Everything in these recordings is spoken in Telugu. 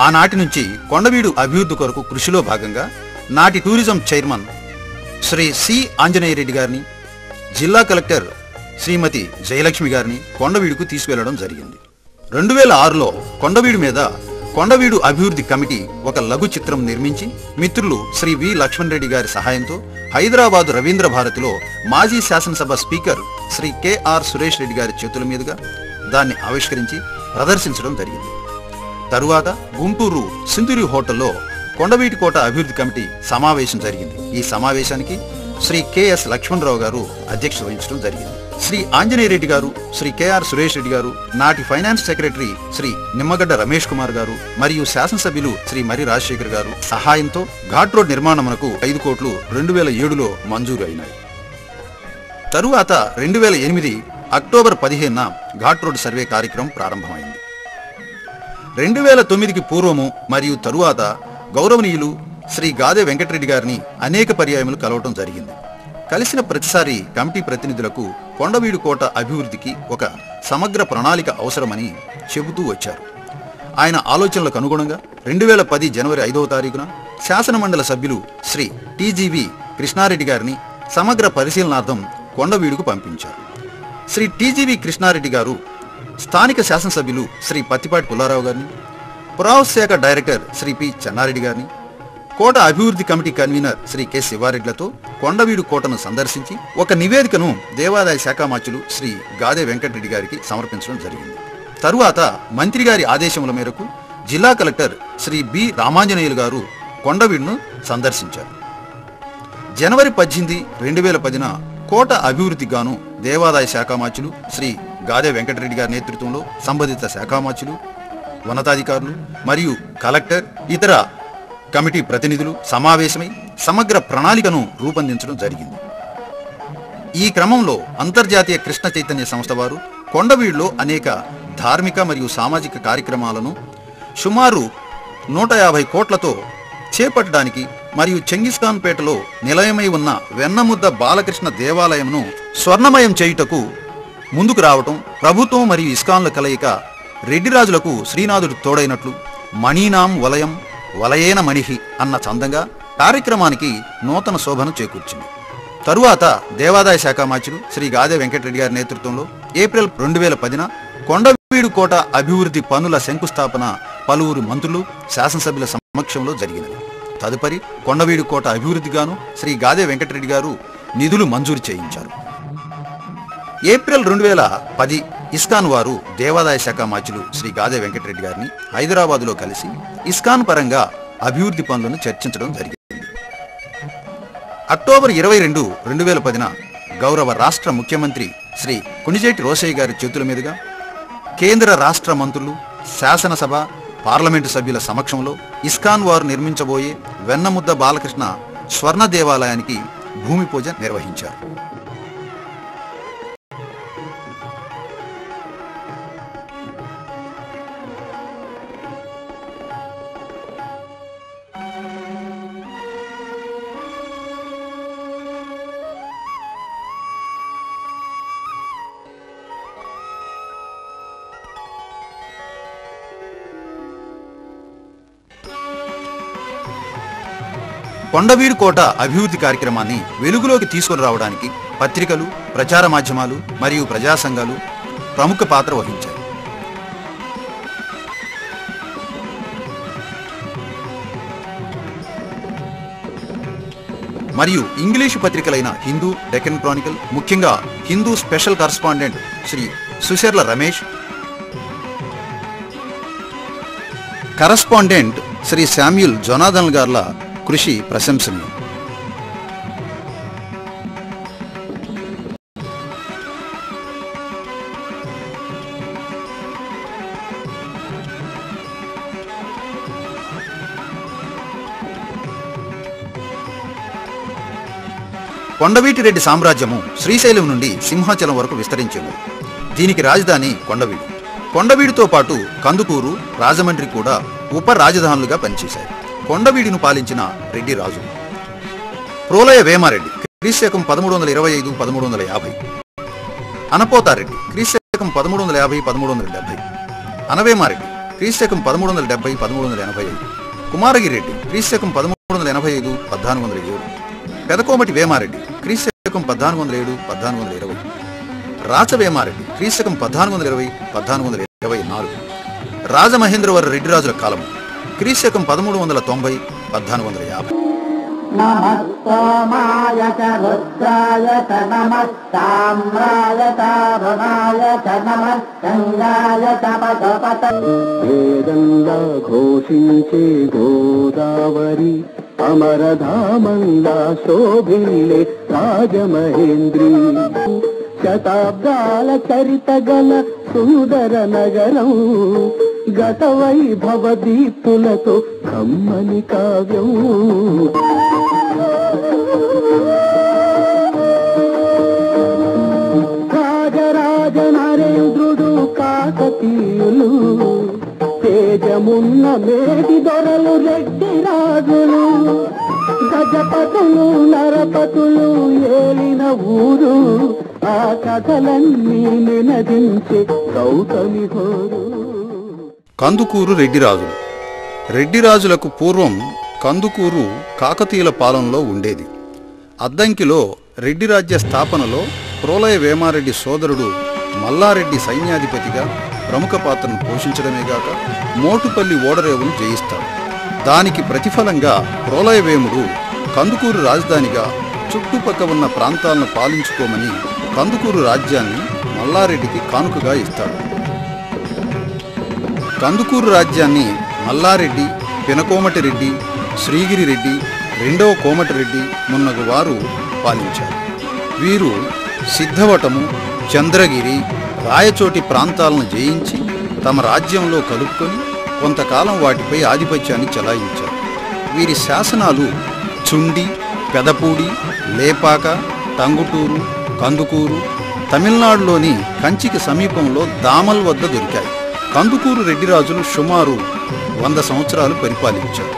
ఆనాటి నుంచి కొండవీడు అభివృద్ధి కొరకు కృషిలో భాగంగా నాటి tourism chairman Shri C Anjaneya Reddy గారిని, జిల్లా కలెక్టర్ శ్రీమతి జయలక్ష్మి గారిని కొండవీడుకు తీసుకెళ్లడం జరిగింది. 2006లో కొండవీడు మీద కొండవీడు అభివృద్ధి కమిటీ ఒక లఘు చిత్రం నిర్మించి మిత్రులు శ్రీ వి లక్ష్మణ్ రెడ్డి గారి సహాయంతో హైదరాబాదు రవీంద్ర భారతిలో మాజీ శాసనసభ స్పీకర్ శ్రీ కెఆర్ సురేష్ రెడ్డి గారి చేతుల మీదుగా దాన్ని ఆవిష్కరించి ప్రదర్శించడం జరిగింది. తరువాత గుంటూరు సింధూరి హోటల్లో కొండవీటి కోట అభివృద్ధి కమిటీ సమావేశం జరిగింది. ఈ సమావేశానికి శ్రీ కెఎస్ లక్ష్మణరావు గారు అధ్యక్షత వహించడం జరిగింది. శ్రీ ఆంజనేయ రెడ్డి గారు, శ్రీ కెఆర్ సురేష్ రెడ్డి గారు, నాటి ఫైనాన్స్ సెక్రటరీ శ్రీ నిమ్మగడ్డ రమేష్ కుమార్ గారు మరియు శాసనసభ్యులు శ్రీ మరి రాజశేఖర్ గారు సహాయంతో ఘాట్ రోడ్ నిర్మాణమునకు 5 కోట్లు 2007లో మంజూరు అయినాయి. తరువాత 2008 అక్టోబర్ 15న ఘాట్ రోడ్ సర్వే కార్యక్రమం ప్రారంభమైంది. 2009కి పూర్వము మరియు తరువాత గౌరవనీయులు శ్రీ గాదే వెంకటరెడ్డి గారిని అనేక పర్యాయములు కలవటం జరిగింది. కలిసిన ప్రతిసారి కమిటీ ప్రతినిధులకు కొండవీడు కోట అభివృద్ధికి ఒక సమగ్ర ప్రణాళిక అవసరమని చెబుతూ వచ్చారు. ఆయన ఆలోచనలకు అనుగుణంగా 2010 జనవరి 5వ తారీఖున శాసనమండలి సభ్యులు శ్రీ టీజీవి కృష్ణారెడ్డి గారిని సమగ్ర పరిశీలనార్థం కొండవీడుకు పంపించారు. శ్రీ టీజీవి కృష్ణారెడ్డి గారు స్థానిక శాసనసభ్యులు శ్రీ పత్తిపాటి పుల్లారావు గారిని, పురావస్తు శాఖ డైరెక్టర్ శ్రీ పి చెన్నారెడ్డి గారిని, కోట అభివృద్ధి కమిటీ కన్వీనర్ శ్రీ కె శివారెడ్డిలతో కొండవీడు కోటను సందర్శించి ఒక నివేదికను దేవాదాయ శాఖ మంత్రులు శ్రీ గాదే వెంకటరెడ్డి గారికి సమర్పించడం జరిగింది. తరువాత మంత్రి గారి ఆదేశముల మేరకు జిల్లా కలెక్టర్ శ్రీ బి రామాంజనేయులు గారు కొండవీడును సందర్శించారు. జనవరి 18, 2010న కోట అభివృద్ధికి గాను దేవాదాయ శాఖ మంత్రులు శ్రీ గాదే వెంకటరెడ్డి గారి నేతృత్వంలో సంబంధిత శాఖ మంత్రులు, ఉన్నతాధికారులు మరియు కలెక్టర్, ఇతర కమిటీ ప్రతినిధులు సమావేశమై సమగ్ర ప్రణాళికను రూపొందించడం జరిగింది. ఈ క్రమంలో అంతర్జాతీయ కృష్ణ చైతన్య సంస్థ వారు కొండవీడులో అనేక ధార్మిక మరియు సామాజిక కార్యక్రమాలను సుమారు 150 కోట్లతో చేపట్టడానికి మరియు చెంగిస్ఖాన్ పేటలో నిలయమై ఉన్న వెన్నముద్ద బాలకృష్ణ దేవాలయంను స్వర్ణమయం చేయుటకు ముందుకు రావటం, ప్రభుత్వం మరియు ఇస్కాన్ల కలయిక రెడ్డిరాజులకు శ్రీనాథుడు తోడైనట్లు మణీనాం వలయం వలయేన మణిహి అన్న చందంగా కార్యక్రమానికి నూతన శోభను చేకూర్చింది. తరువాత దేవాదాయ శాఖ మంత్రులు శ్రీ గాదే వెంకటరెడ్డి గారి నేతృత్వంలో ఏప్రిల్ 2010న కొండవీడు కోట అభివృద్ధి పనుల శంకుస్థాపన పలువురు మంత్రులు, శాసనసభ్యుల సమక్షంలో జరిగినది. తదుపరి కొండవీడు కోట అభివృద్ధిగాను శ్రీ గాదే వెంకటరెడ్డి గారు నిధులు మంజూరు చేయించారు. ఏప్రిల్ 2010 ఇస్కాన్ వారు దేవాదాయ శాఖ మంత్రులు శ్రీ గాదే వెంకటరెడ్డి గారిని హైదరాబాదులో కలిసి ఇస్కాన్ పరంగా అభివృద్ధి పనులను చర్చించడం జరిగింది. అక్టోబర్ 22, 2010న గౌరవ రాష్ట్ర ముఖ్యమంత్రి శ్రీ కొణిజేటి రోశయ్య గారి చేతుల మీదుగా కేంద్ర రాష్ట్ర మంత్రులు, శాసనసభ, పార్లమెంటు సభ్యుల సమక్షంలో ఇస్కాన్ వారు నిర్మించబోయే వెన్నముద్ద బాలకృష్ణ స్వర్ణ దేవాలయానికి భూమి పూజ నిర్వహించారు. కొండవీడు కోట అభివృద్ధి కార్యక్రమాన్ని వెలుగులోకి తీసుకుని రావడానికి పత్రికలు, ప్రచార మాధ్యమాలు మరియు ప్రజా సంఘాలు ప్రముఖ పాత్ర వహించాయి. మరియు ఇంగ్లీషు పత్రికలైన హిందూ, డెక్కన్ క్రానికల్, ముఖ్యంగా Hindu special correspondent Sri Susarla Ramesh, correspondent Sri Samuel Jonathan గార్ల కృషి ప్రశంసనీయం. కొండవీటిరెడ్డి సామ్రాజ్యము శ్రీశైలం నుండి సింహాచలం వరకు విస్తరించింది. దీనికి రాజధాని కొండవీడు. కొండవీడుతో పాటు కందుకూరు, రాజమండ్రి కూడా ఉప రాజధానులుగా పనిచేశాయి. కొండవీడును పాలించిన రెడ్డి రాజులు ప్రోలయ వేమారెడ్డి క్రీస్తకం 1325-1350, అనపోతారెడ్డి క్రీస్తకం 1350-1370, అనవేమారెడ్డి క్రీస్తకం 1370 1385, కుమారగిరెడ్డి క్రీస్తకం 1385 1407, పెదకోమటి వేమారెడ్డి క్రీస్తకం 1407 1420, రాచవేమారెడ్డి క్రీస్తకం 1420 1424, రాజమహేంద్రవర రెడ్డిరాజుల కాలం క్రీస్తకం 1390 1450. నమస్తోమాయ చ రుద్రాయ చ నమస్తామ్రాయ చ భవాయ చ నమస్కందాయ చ పశుపత. వేదంగా ఘోషించే గోదావరి అమరధామంగా శోభిల్లే రాజమహేంద్రి. శతాబ్దాల చరిత గల సుందర నగరం గత వైభవ దీప్తులతో కమ్మని కావ్యం. రాజరాజ నరేంద్రుడు కాకతీయులు తేజమున్న మేటి దొరలు రెడ్డి రాజులు గజపతులు నరపతులు ఏలిన ఊరు ఆ కథలన్నీ నినదించే గౌతమి హోరు. కందుకూరు రెడ్డిరాజులు. రెడ్డిరాజులకు పూర్వం కందుకూరు కాకతీయుల పాలనలో ఉండేది. అద్దంకిలో రెడ్డి రాజ్య స్థాపనలో ప్రోలయ వేమారెడ్డి సోదరుడు మల్లారెడ్డి సైన్యాధిపతిగా ప్రముఖ పాత్రను పోషించడమేగాక మోటుపల్లి ఓడరేవును జయిస్తాడు. దానికి ప్రతిఫలంగా ప్రోలయవేముడు కందుకూరు రాజధానిగా చుట్టుపక్క ఉన్న ప్రాంతాలను పాలించుకోమని కందుకూరు రాజ్యాన్ని మల్లారెడ్డికి కానుకగా ఇస్తాడు. కందుకూరు రాజ్యాన్ని మల్లారెడ్డి, పినకోమటిరెడ్డి, శ్రీగిరిరెడ్డి, రెండవ కోమటిరెడ్డి మున్నగు వారు పాలించారు. వీరు సిద్ధవటము, చంద్రగిరి, రాయచోటి ప్రాంతాలను జయించి తమ రాజ్యంలో కలుపుకొని కొంతకాలం వాటిపై ఆధిపత్యాన్ని చెలాయించారు. వీరి శాసనాలు చుండి, పెదపూడి, లేపాక, టంగుటూరు, కందుకూరు, తమిళనాడులోని కంచికి సమీపంలో దామల్ వద్ద దొరికాయి. కందుకూరు రెడ్డిరాజులు సుమారు 100 సంవత్సరాలు పరిపాలించారు.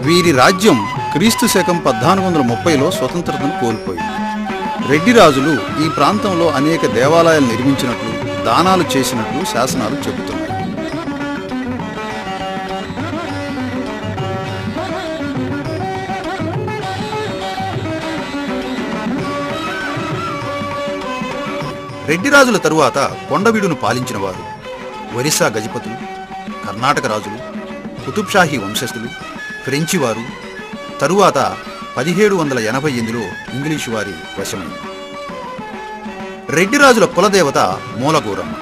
వీరి రాజ్యం క్రీస్తు శకం 1430లో స్వతంత్రతను కోల్పోయింది. రెడ్డిరాజులు ఈ ప్రాంతంలో అనేక దేవాలయాలు నిర్మించినట్లు, దానాలు చేసినట్లు శాసనాలు చెబుతున్నాయి. రెడ్డిరాజుల తరువాత కొండవీడును పాలించిన వారు ఒరిస్సా గజపతులు, కర్ణాటక రాజులు, కుతుబ్షాహీ వంశస్థులు, ఫ్రెంచి వారు. తరువాత 1788లో ఇంగ్లీషు వారి వశమైంది. రెడ్డిరాజుల కులదేవత మూలగూరమ్మ.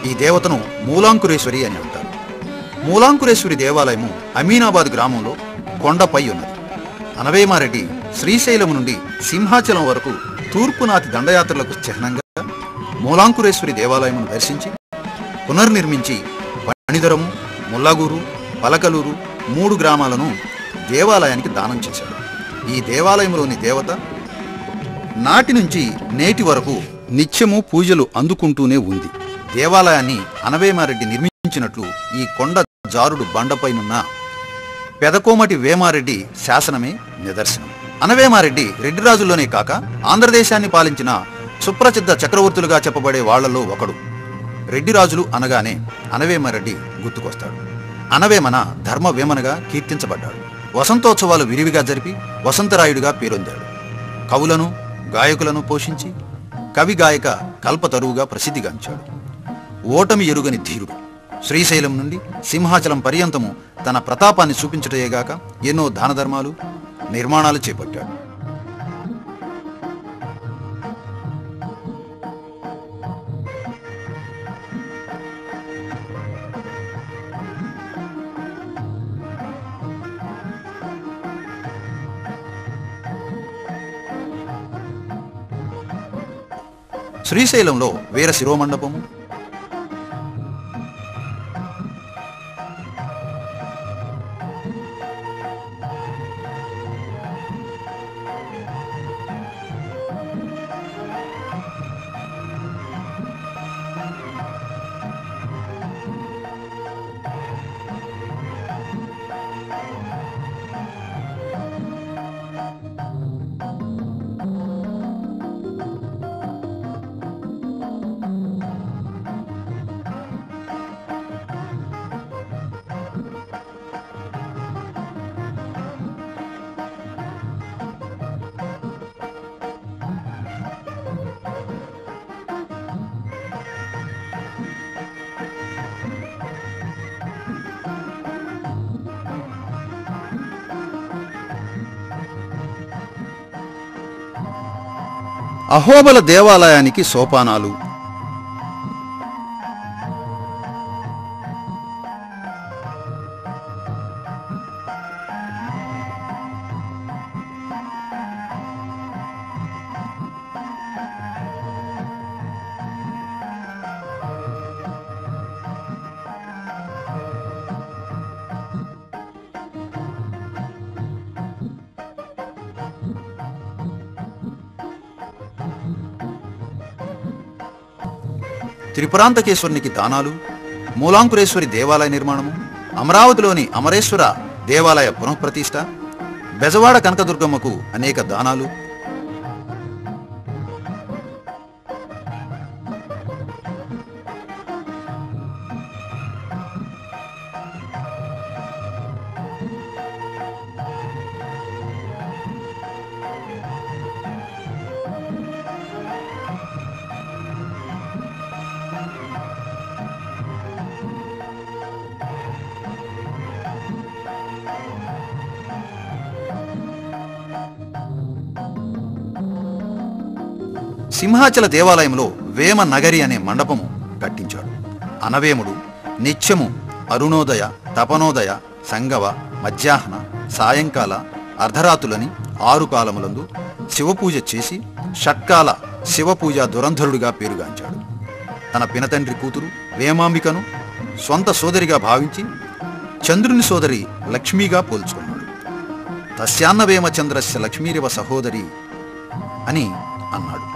ఈ దేవతను మూలాంకురేశ్వరి అని అంటారు. మూలాంకురేశ్వరి దేవాలయము అమీనాబాద్ గ్రామంలో కొండపై ఉన్నది. అనవేమారెడ్డి శ్రీశైలం నుండి సింహాచలం వరకు తూర్పునాటి దండయాత్రలకు చిహ్నంగా మూలాంకురేశ్వరి దేవాలయమును దర్శించి పునర్నిర్మించి పణిదరము, ముల్లగూరు, పలకలూరు 3 గ్రామాలను దేవాలయానికి దానం చేశాడు. ఈ దేవాలయంలోని దేవత నాటి నుంచి నేటి వరకు నిత్యము పూజలు అందుకుంటూనే ఉంది. దేవాలయాన్ని అనవేమారెడ్డి నిర్మించినట్లు ఈ కొండ జారుడు బండపైనున్న పెదకోమటి వేమారెడ్డి శాసనమే నిదర్శనం. అనవేమారెడ్డి రెడ్డిరాజుల్లోనే కాక ఆంధ్రదేశాన్ని పాలించిన సుప్రసిద్ధ చక్రవర్తులుగా చెప్పబడే వాళ్లలో ఒకడు. రెడ్డిరాజులు అనగానే అనవేమారెడ్డి గుర్తుకొస్తాడు. అనవేమన ధర్మవేమనగా కీర్తించబడ్డాడు. వసంతోత్సవాలు విరివిగా జరిపి వసంతరాయుడిగా పేరొందాడు. కవులను, గాయకులను పోషించి కవి గాయక కల్పతరువుగా ప్రసిద్ధిగాంచాడు. ఓటమి ఎరుగని ధీరుడు. శ్రీశైలం నుండి సింహాచలం పర్యంతము తన ప్రతాపాన్ని చూపించటయేగాక ఎన్నో దానధర్మాలు, నిర్మాణాలు చేపట్టాడు. శ్రీశైలంలో వీర శిరోమండపము, అహోబల దేవాలయానికి సోపానాలు. త్రిపురాంతకేశ్వరునికి దానాలు, మూలాంకురేశ్వరి దేవాలయ నిర్మాణము, అమరావతిలోని అమరేశ్వర దేవాలయ పునఃప్రతిష్ఠ, బెజవాడ కనకదుర్గమ్మకు అనేక దానాలు. సింహాచల దేవాలయంలో వేమ నగరి అనే మండపము కట్టించాడు. అనవేముడు నిత్యము అరుణోదయ, తపనోదయ, సంగవ, మధ్యాహ్న, సాయంకాల, అర్ధరాతులని 6 కాలములందు శివపూజ చేసి షట్కాల శివపూజ దురంధరుడిగా పేరుగాంచాడు. తన పినతండ్రి కూతురు వేమాంబికను స్వంత సోదరిగా భావించి చంద్రుని సోదరి లక్ష్మీగా పోల్చుకున్నాడు. తస్యాన్న వేమచంద్రస్య లక్ష్మీరివ సహోదరి అని అన్నాడు.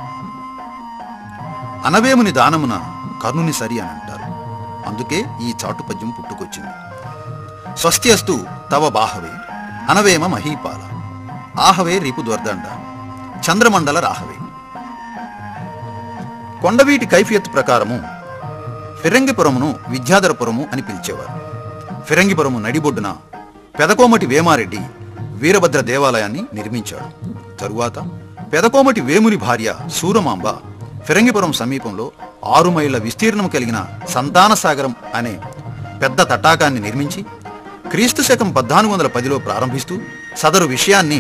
అనవేముని దానమున కర్ణుని సరి అని అంటారు. అందుకే ఈ చాటుపద్యం పుట్టుకొచ్చింది. స్వస్తి అస్తు తవ బాహవే అనవేమ మహీపాల, ఆహవే రీపు ద్వర్దండ చంద్రమండల రాహవే. కొండవీటి కైఫియత్ ప్రకారము ఫిరంగిపురమును విద్యాధరపురము అని పిలిచేవారు. ఫిరంగిపురము నడిబొడ్డున పెదకోమటి వేమారెడ్డి వీరభద్ర దేవాలయాన్ని నిర్మించాడు. తరువాత పెదకోమటి వేముని భార్య సూరమాంబ ఫిరంగిపురం సమీపంలో 6 మైళ్ళ విస్తీర్ణం కలిగిన సంతానసాగరం అనే పెద్ద తటాకాన్ని నిర్మించి క్రీస్తు శకం 1410లో ప్రారంభిస్తూ సదరు విషయాన్ని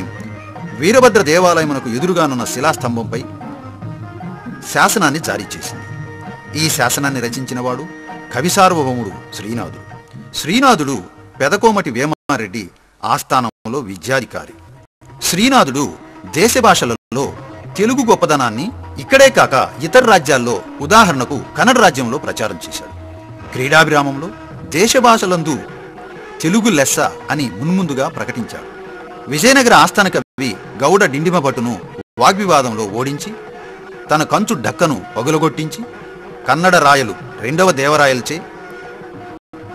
వీరభద్ర దేవాలయమునకు ఎదురుగానున్న శిలాస్తంభంపై శాసనాన్ని జారీ చేసింది. ఈ శాసనాన్ని రచించినవాడు కవిసార్వభౌముడు శ్రీనాథుడు. శ్రీనాథుడు పెదకోమటి వేమారెడ్డి ఆస్థానంలో విద్యాధికారి. శ్రీనాథుడు దేశ భాషలలో తెలుగు గొప్పదనాన్ని ఇక్కడే కాక ఇతర రాజ్యాల్లో, ఉదాహరణకు కన్నడ రాజ్యంలో ప్రచారం చేశాడు. క్రీడాభిరామంలో దేశ భాషలందు తెలుగు లెస్స అని మున్ముందుగా ప్రకటించాడు. విజయనగర ఆస్థాన కవి గౌడ డిండిమభట్టును వాగ్వివాదంలో ఓడించి తన కంచు డక్కను పగులగొట్టించి కన్నడ రాయలు 2వ దేవరాయలచే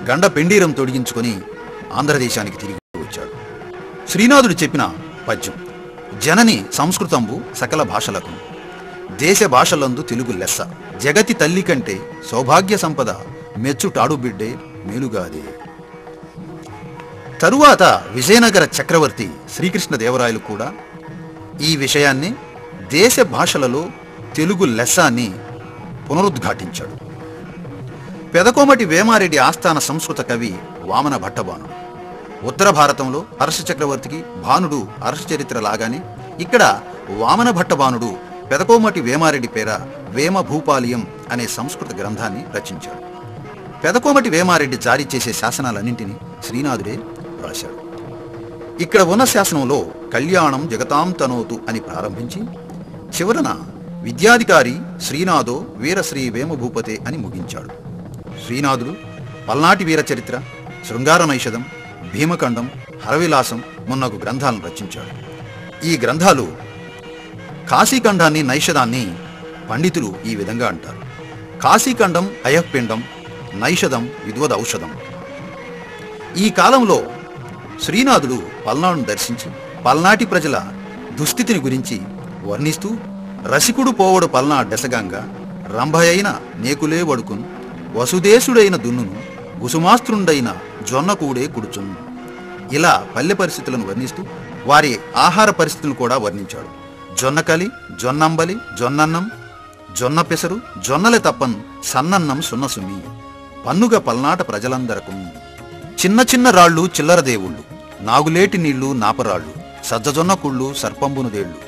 గండ పెండీరం తొడిగించుకొని ఆంధ్రదేశానికి తిరిగి వచ్చాడు. శ్రీనాథుడు చెప్పిన పద్యం: జనని సంస్కృతంబు సకల భాషలకు, దేశ భాషలందు తెలుగు లెస్స, జగతి తల్లి కంటే సౌభాగ్య సంపద, మెచ్చుటాడు బిడ్డే మేలుగాదే. తరువాత విజయనగర చక్రవర్తి శ్రీకృష్ణదేవరాయలు కూడా ఈ విషయాన్ని దేశ భాషలలో తెలుగు లెస్స అని పునరుద్ఘాటించాడు. పెదకోమటి వేమారెడ్డి ఆస్థాన సంస్కృత కవి వామన భట్టభానుడు. ఉత్తర భారతంలో హర్ష చక్రవర్తికి భానుడు హర్ష చరిత్ర లాగానే ఇక్కడ వామన భట్టభానుడు పెదకోమటి వేమారెడ్డి పేర వేమ భూపాలియం అనే సంస్కృత గ్రంథాన్ని రచించాడు. పెదకోమటి వేమారెడ్డి జారీ చేసే శాసనాలన్నింటినీ శ్రీనాథుడే రాశాడు. ఇక్కడ ఉన్న శాసనంలో కళ్యాణం జగతాం తనోతు అని ప్రారంభించి చివరన విద్యాధికారి శ్రీనాథో వీరశ్రీ వేమభూపతే అని ముగించాడు. శ్రీనాథుడు పల్నాటి వీర చరిత్ర, శృంగార నైషధం, భీమఖండం, హరవిలాసం మున్నగు గ్రంథాలను రచించాడు. ఈ గ్రంథాలు కాశీఖండాన్ని, నైషధాన్ని పండితులు ఈ విధంగా అంటారు: కాశీఖండం అయఃపిండం, నైషధం విద్వద్ ఔషధం. ఈ కాలంలో శ్రీనాథుడు పల్నాడును దర్శించి పల్నాటి ప్రజల దుస్థితిని గురించి వర్ణిస్తూ రసికుడు పోవడు పల్నా డెసగంగా, రంభయైన నేకులే వడుకును, వసుదేశుడైన దున్నును, గుసుమాస్త్రుండైన జొన్నకూడే కుడుచును. ఇలా పల్లె పరిస్థితులను వర్ణిస్తూ వారి ఆహార పరిస్థితులను కూడా వర్ణించాడు. జొన్నకలి, జొన్నంబలి, జొన్నన్నం, జొన్న పెసరు, జొన్నలే తప్పన్ సన్నన్నం సున్నసుమి, పన్నుగ పల్నాట ప్రజలందరకు. చిన్న చిన్న రాళ్ళు చిల్లర దేవుళ్ళు, నాగులేటి నీళ్లు నాపరాళ్ళు, సజ్జజొన్న కుళ్ళు సర్పంబును దేళ్ళు,